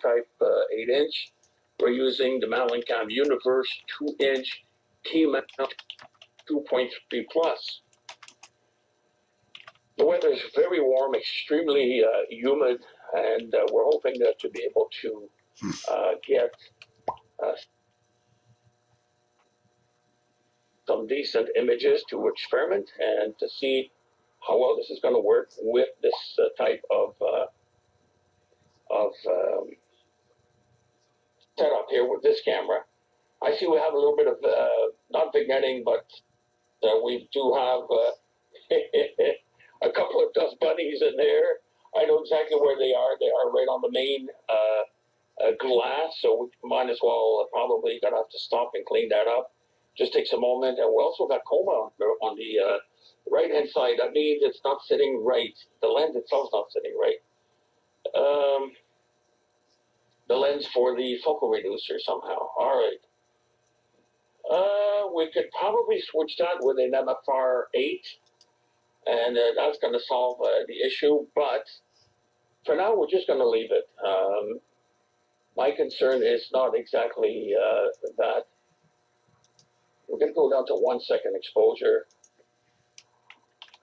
type 8-inch. We're using the MallinCam Universe 2-inch T-mount 2.3 PLUS. The weather is very warm, extremely humid, and we're hoping to be able to get some decent images to experiment and to see how well this is going to work with this type of setup here with this camera. I see we have a little bit of not vignetting, but we do have a couple of dust bunnies in there. I know exactly where they are. They are right on the main glass, so we might as well probably gonna have to stop and clean that up. Just takes a moment. And we also got coma on the right hand side. That means it's not sitting right. The lens itself is not sitting right. The lens for the focal reducer somehow. All right. We could probably switch that with an MFR-8, and that's going to solve the issue. But for now, we're just going to leave it. My concern is not exactly that. We're going to go down to 1 second exposure.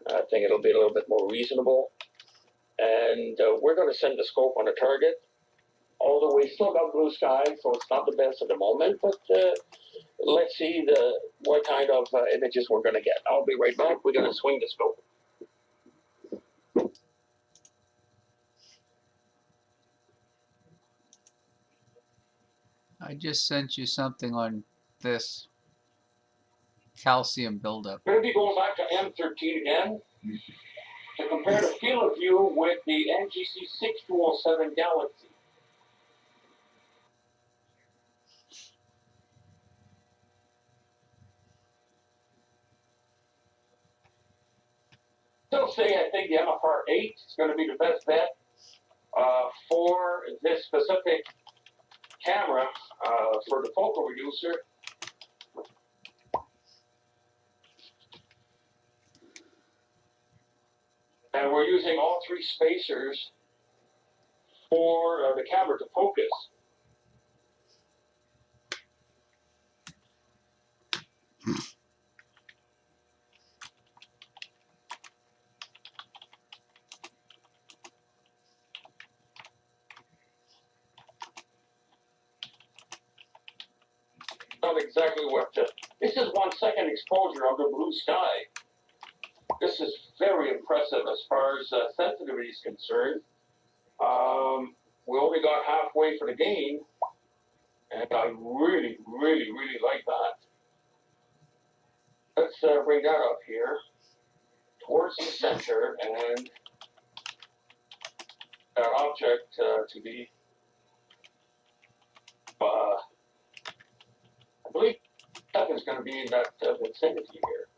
I think it'll be a little bit more reasonable. And we're going to send the scope on a target. Although we still got blue sky, so it's not the best at the moment, but let's see what kind of images we're going to get. I'll be right back. We're going to swing the scope. I just sent you something on this calcium buildup. We're going to be going back to M13 again to compare the field of view with the NGC 6207 Galaxy. Still say I think the MFR-8 is going to be the best bet for this specific camera for the focal reducer. And we're using all 3 spacers for the camera to focus. Not exactly what this is 1 second exposure under blue sky. This is very impressive as far as sensitivity is concerned. We only got halfway for the gain, and I really, really, really like that. Let's bring that up here towards the center and that object to be, I believe that is going to be in that vicinity here.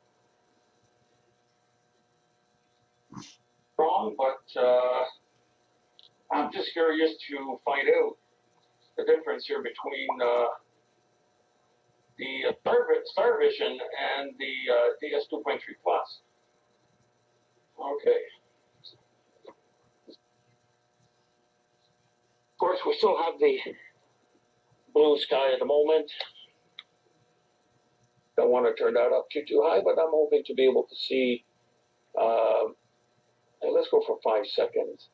Wrong, but I'm just curious to find out the difference here between the Star Vision and the DS2.3 PLUS. Okay. Of course, we still have the blue sky at the moment. Don't want to turn that up too high, but I'm hoping to be able to see. And let's go for 5 seconds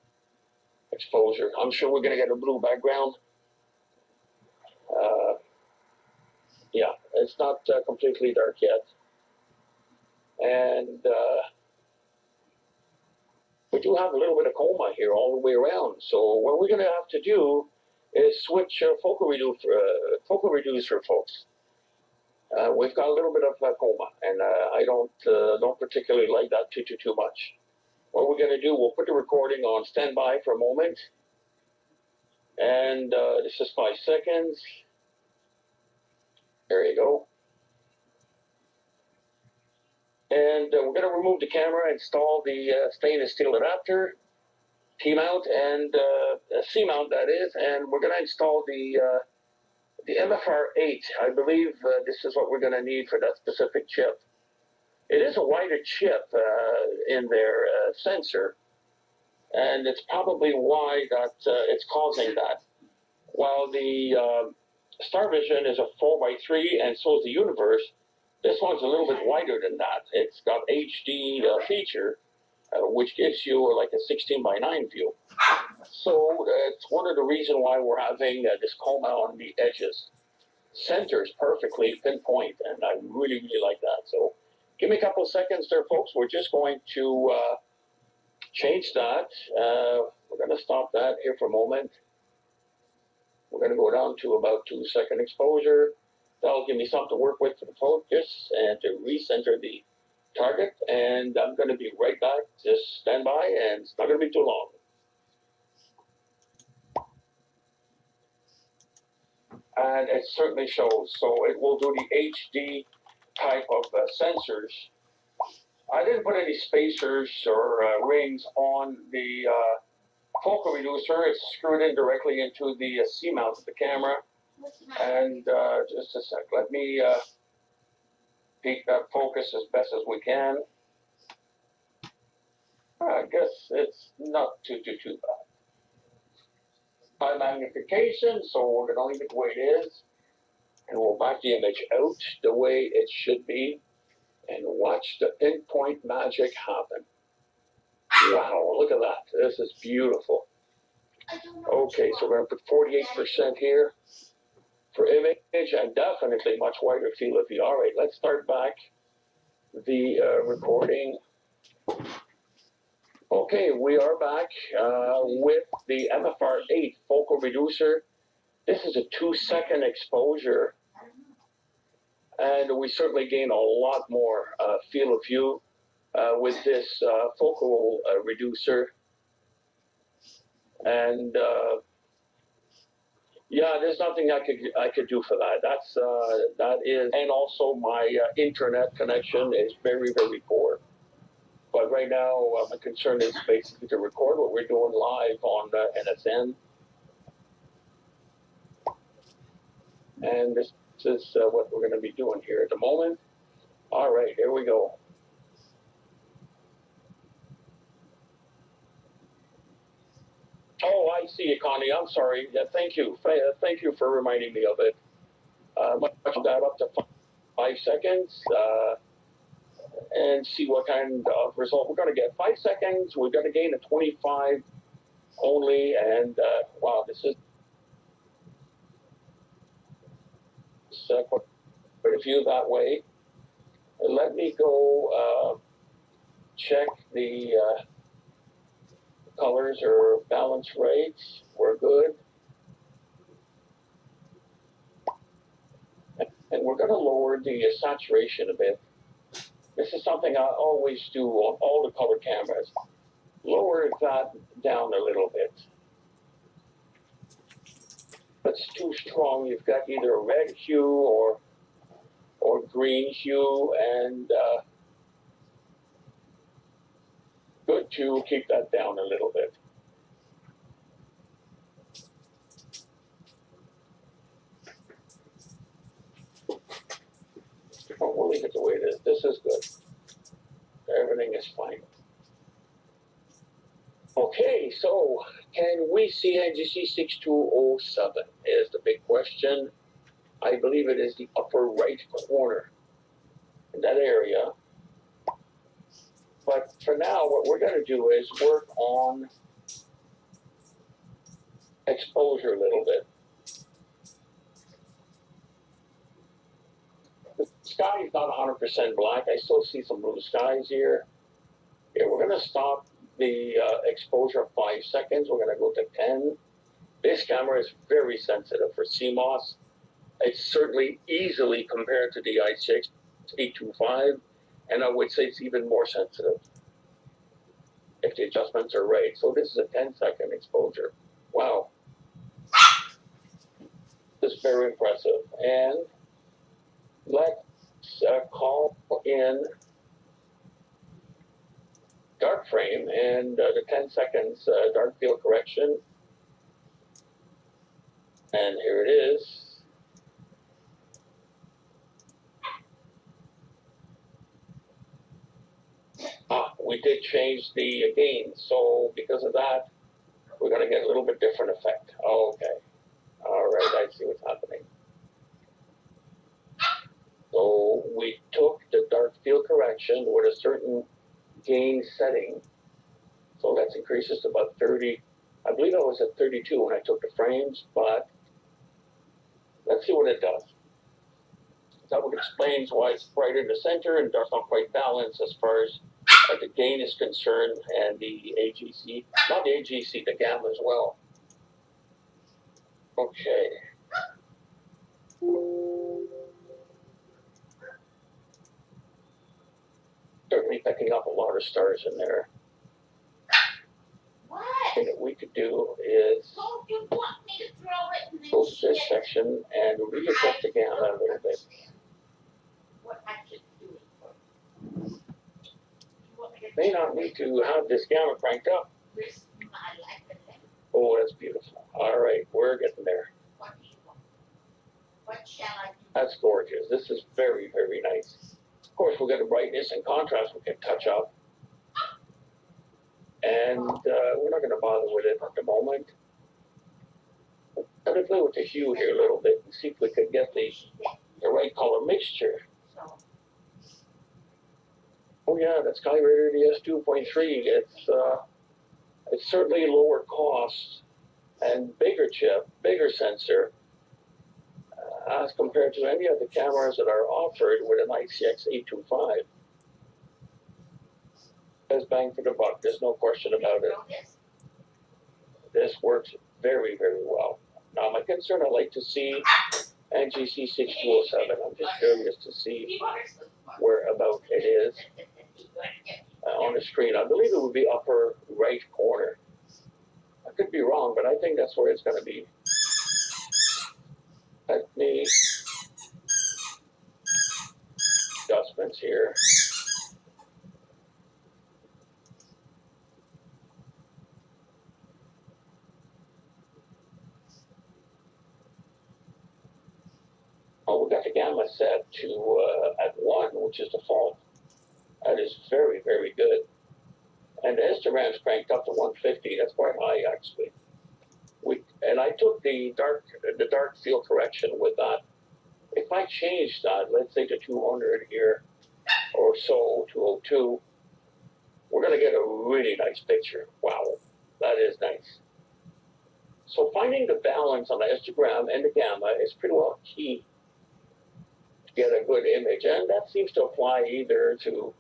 exposure. I'm sure we're going to get a blue background. Yeah, it's not completely dark yet. And we do have a little bit of coma here all the way around. So what we're going to have to do is switch focal reducer, folks. We've got a little bit of coma, and I don't particularly like that too much. What we're going to do, we'll put the recording on standby for a moment. And this is 5 seconds. There you go. And we're going to remove the camera, install the stainless steel adapter, T-mount and C-mount, that is, and we're going to install the MFR-8. I believe this is what we're going to need for that specific chip. It is a wider chip in their sensor, and it's probably why that it's causing that. while the Star Vision is a 4x3 and so is the Universe, this one's a little bit wider than that. It's got HD feature, which gives you like a 16:9 view. So it's one of the reasons why we're having this coma on the edges. Centers perfectly pinpoint, and I really, really like that. So give me a couple of seconds there, folks. We're just going to change that. We're going to stop that here for a moment. We're going to go down to about 2-second exposure. That'll give me something to work with for the focus and to recenter the target. And I'm going to be right back. Just stand by, and it's not going to be too long. And it certainly shows. So it will do the HD type of sensors. I didn't put any spacers or rings on the focal reducer. It's screwed in directly into the C-mount of the camera. And just a sec, let me peak that focus as best as we can. I guess it's not too bad. High magnification, so we're going to leave it the way it is. And we'll back the image out the way it should be. And watch the pinpoint magic happen. Wow, look at that. This is beautiful. Okay, so we're going to put 48% here for image, and definitely much wider field of view. All right, let's start back the recording. Okay, we are back with the MFR-8 focal reducer. This is a 2-second exposure, and we certainly gain a lot more field of view with this focal reducer. And yeah, there's nothing I could do for that. That is, and also my internet connection is very, very poor. But right now, my concern is basically to record what we're doing live on NSN. And this is what we're going to be doing here at the moment. All right, here we go. Oh, I see it, Connie. I'm sorry. Yeah, thank you. Thank you for reminding me of it. Much that up to 5 seconds. And see what kind of result we're going to get. 5 seconds, we're going to gain a 25 only, and wow, this is quite a few that way. And let me go check the colors or balance rates. We're good. And we're going to lower the saturation a bit. This is something I always do on all the color cameras. Lower that down a little bit. If it's too strong, you've got either a red hue or green hue, and good to keep that down a little bit. Oh, we'll leave it the way it is. This is good. Everything is fine. Okay, so can we see NGC 6207 is the big question. I believe it is the upper right corner in that area. But for now, what we're going to do is work on exposure a little bit. The sky is not 100% black. I still see some blue skies here. Okay, we're going to stop the exposure of 5 seconds. We're going to go to 10. This camera is very sensitive for CMOS. It's certainly easily compared to the i6 825, and I would say it's even more sensitive if the adjustments are right. So this is a 10-second exposure. Wow. This is very impressive. And let's call in dark frame and the 10 seconds dark field correction. And here it is. We did change the gain, so because of that, we're going to get a little bit different effect. Okay. see what's happening. So we took the dark field correction with a certain gain setting. So let's increase this to about 30. I believe I was at 32 when I took the frames, but let's see what it does. That would explain why it's bright in the center and does not quite balance as far as the gain is concerned, and the AGC, not the AGC, the gamma as well. Okay. Certainly picking up a lot of stars in there. What? Thing that we could do is Don't you want me to throw it in the go to this shit? section and readjust the gamma a little bit. What I should do it for? You want me to May not need to have this gamma cranked up. risk my life and limb? Oh, that's beautiful. All right, we're getting there. What do you want? What shall I do? That's gorgeous. This is very, very nice. Of course, we'll get a brightness and contrast we can touch up. And we're not going to bother with it at the moment. I'm going to play with the hue here a little bit and see if we could get the right color mixture. So, Oh yeah, that Skyraider DS2.3. It's certainly lower cost and bigger chip, bigger sensor, as compared to any of the cameras that are offered with an ICX825. Best bang for the buck, there's no question about it. throw this? This works very, very well. Now, my concern, I'd like to see NGC 6207. I'm just curious to see You are so smart. where about it is on the screen. I believe it would be upper right corner. I could be wrong, but I think that's where it's going to be. Let me adjustments here. Oh, we got the gamma set to at 1, which is default. That is very, very good. And the histogram's cranked up to 150. That's quite high, actually. And I took the dark field correction with that. If I change that, let's say to 200 here, or so, 202, we're going to get a really nice picture. Wow, that is nice. So finding the balance on the histogram and the gamma is pretty well key to get a good image. And that seems to apply either to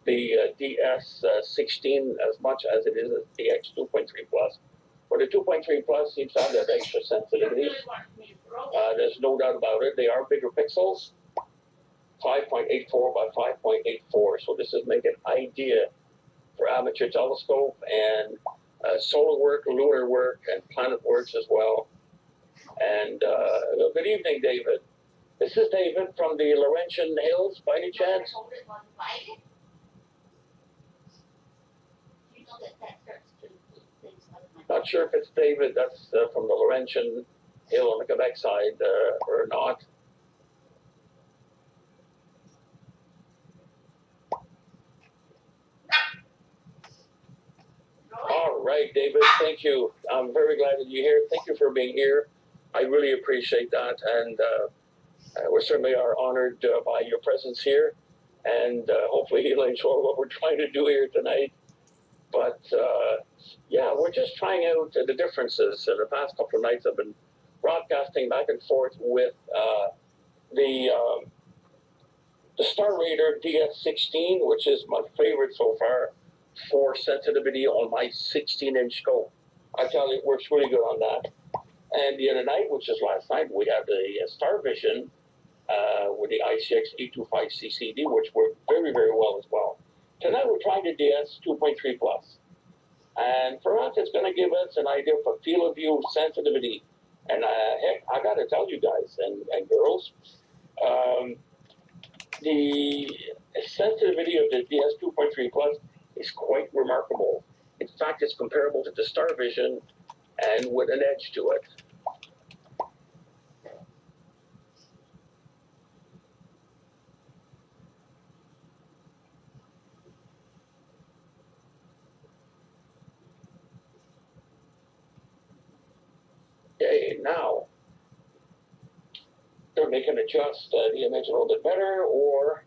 the DS16 as much as it is a DX2.3 PLUS. But the 2.3 PLUS seems to have that extra You sensitivity. really want me to throw this? There's no doubt about it. They are bigger pixels, 5.84 by 5.84. So this is making it ideal for amateur telescope and solar work, lunar work, and planet works as well. And good evening, David. This is David from the Laurentian Hills, by any chance? Hold it on fire? You know that hurts to put things on my. Not sure if it's David that's from the Laurentian Hill on the Quebec side or not. All right, David, thank you. I'm very glad that you're here. Thank you for being here. I really appreciate that, and we certainly are honored by your presence here, and hopefully you'll enjoy what we're trying to do here tonight. But yeah, we're just trying out the differences. The past couple of nights I've been broadcasting back and forth with the Star Raider DS16, which is my favorite so far for sensitivity on my 16-inch scope. I tell you, it works really good on that. And the other night, which is last night, we had the Star Vision with the ICX825 CCD, which worked very, very well as well. Tonight we're trying the DS2.3 PLUS. And for us, it's going to give us an idea of a field of view sensitivity. And heck, I got to tell you guys and girls, the sensitivity of the DS2.3 PLUS is quite remarkable. In fact, it's comparable to the Star Vision and with an edge to it. Okay, now Then we can adjust the image a little bit better, or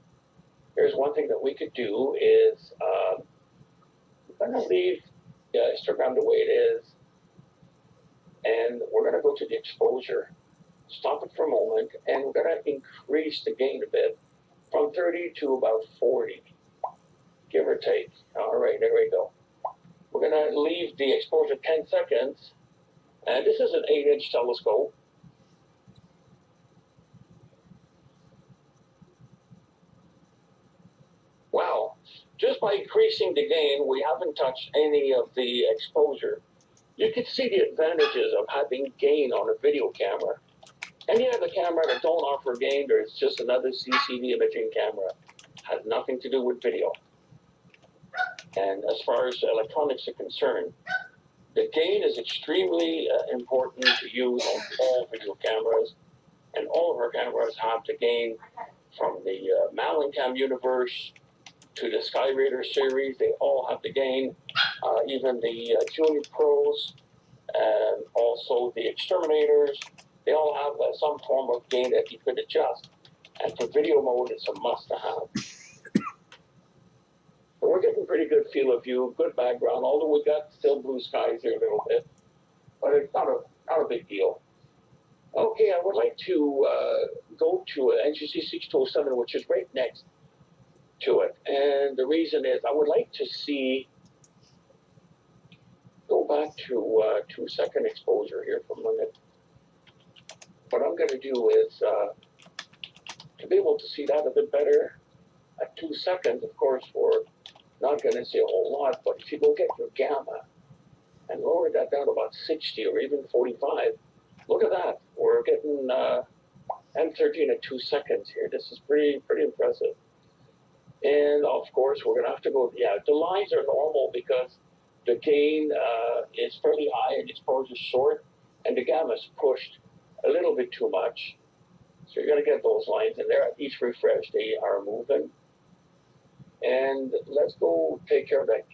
here's one thing that we could do is I'm going to leave the histogram the way it is, and we're going to go to the exposure, stop it for a moment, and we're going to increase the gain a bit from 30 to about 40, give or take. All right, there we go. We're going to leave the exposure 10 seconds, and this is an 8-inch telescope. Wow, just by increasing the gain, we haven't touched any of the exposure. You can see the advantages of having gain on a video camera. Any other camera that don't offer gain, there's just another CCD imaging camera. Has nothing to do with video. And as far as electronics are concerned, the gain is extremely important to use on all video cameras. And all of our cameras have the gain from the MallinCam universe to the Skyraider series. They all have the gain. Even the Junior Pros and also the Exterminators, they all have some form of gain that you could adjust. And for video mode, it's a must-to-have. So we're getting pretty good field of view, good background, although we got still blue skies here a little bit, but it's not a big deal. Okay, I would like to go to NGC 6207, which is right next to it. And the reason is I would like to see, go back to 2-second exposure here for a minute. What I'm going to do is, to be able to see that a bit better, at 2 seconds, of course, we're not going to see a whole lot, but if you go get your gamma and lower that down to about 60 or even 45, look at that. We're getting M13 at 2 seconds here. This is pretty impressive. And of course, we're going to have to go, yeah, the lines are normal because the gain is fairly high and the exposure is short, and the gamma is pushed a little bit too much. So you're going to get those lines in there. At each refresh, they are moving. And let's go take care of that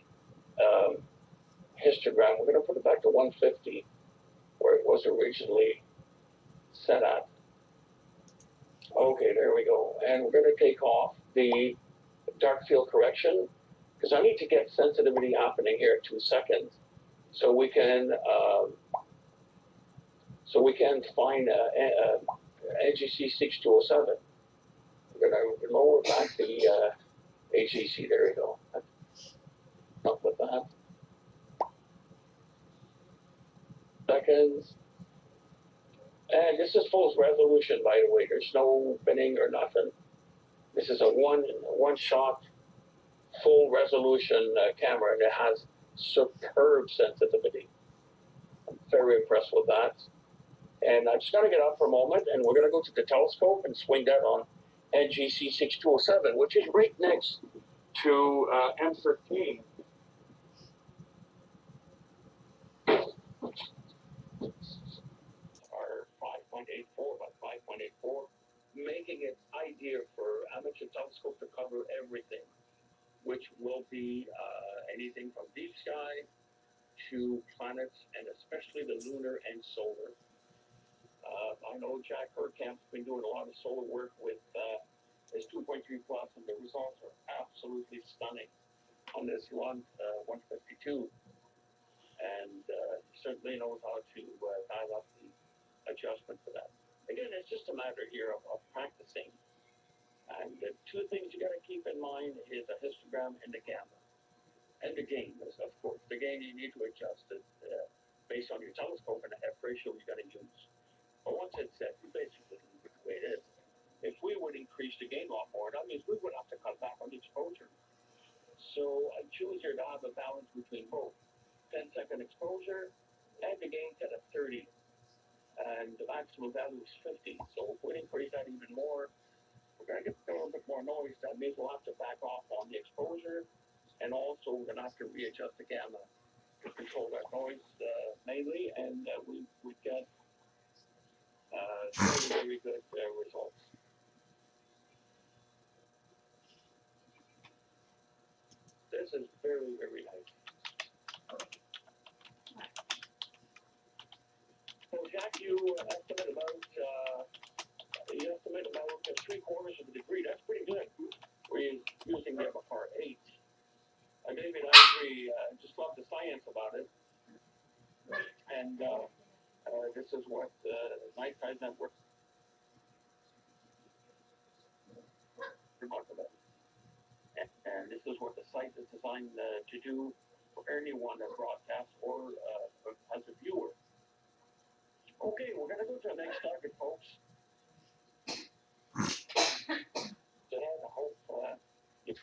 histogram. We're going to put it back to 150, where it was originally set at. Okay, there we go. And we're going to take off the dark field correction, because I need to get sensitivity happening here at 2 seconds, so we can find NGC 6207. We're going to lower back the AGC. There we go. Up with that. Seconds. And this is full resolution, by the way. There's no binning or nothing. This is a one-shot, full resolution camera, and it has superb sensitivity. I'm very impressed with that. And I'm just going to get up for a moment, and we're going to go to the telescope and swing that on NGC 6207, which is right next to M13. Are 5.84 by 5.84, making it ideal for amateur telescope to cover everything, which will be anything from deep sky to planets, and especially the lunar and solar. I know Jack Hurtkamp's been doing a lot of solar work with his 2.3 PLUS, and the results are absolutely stunning on this 152. And he certainly knows how to dial up the adjustment for that. Again, it's just a matter here of practicing. And the two things you got to keep in mind is the histogram and the gamma. And the gain is, of course, the gain you need to adjust it based on your telescope and the F ratio you're going to use. But once it's set, you basically leave it the way it is. If we would increase the gain a lot more, that means we would have to cut back on the exposure. So I choose here to have a balance between both 10-second exposure and the gain set at 30. And the maximum value is 50. So if we increase that even more, we're going to get a little bit more noise. That means we'll have to back off on the exposure, and also we're going to have to readjust the gamma to control that noise mainly, and we get very good results. This is very nice. So Jack, you estimate about is what nighttime network remarkable. And this is what the site is designed to do for anyone that broadcasts or as a viewer. Okay, we're going to go to the next target, folks. And I hope the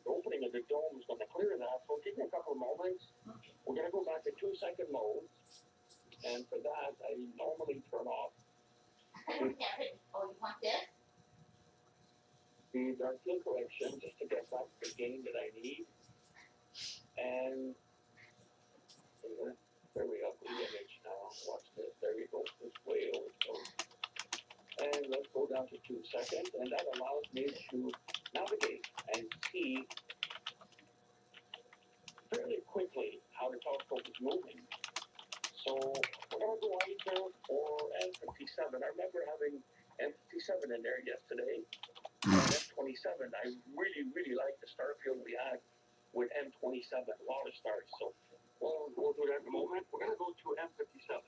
opening of the dome is going to clear that. So give me a couple of moments. We're going to go back to 2-second mode. And for that, I normally turn off Oh, you want this? the dark field correction just to get back the gain that I need. And there we go, the image now. Watch this. There we go. This way over goes. And let's go down to 2 seconds. And that allows me to navigate and see fairly quickly how the telescope is moving. So we're going to go either for M57. I remember having M57 in there yesterday. And M27, I really like the star field we had with M27, a lot of stars. So we'll do that in a moment. We're going to go to M57.